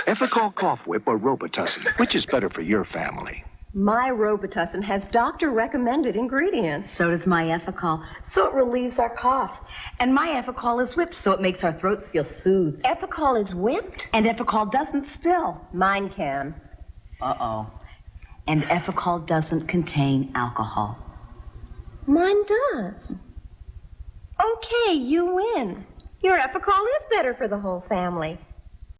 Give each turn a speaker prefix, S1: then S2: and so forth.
S1: Efficol Cough Whip or Robitussin, which is better for your family?
S2: My Robitussin has doctor-recommended ingredients.
S3: So does my Efficol, so it relieves our cough. And my Efficol is whipped, so it makes our throats feel soothed.
S2: Efficol is whipped?
S3: And Efficol doesn't spill.
S2: Mine can.
S3: Uh-oh. And Efficol doesn't contain alcohol.
S2: Mine does. Okay, you win. Your Efficol is better for the whole family.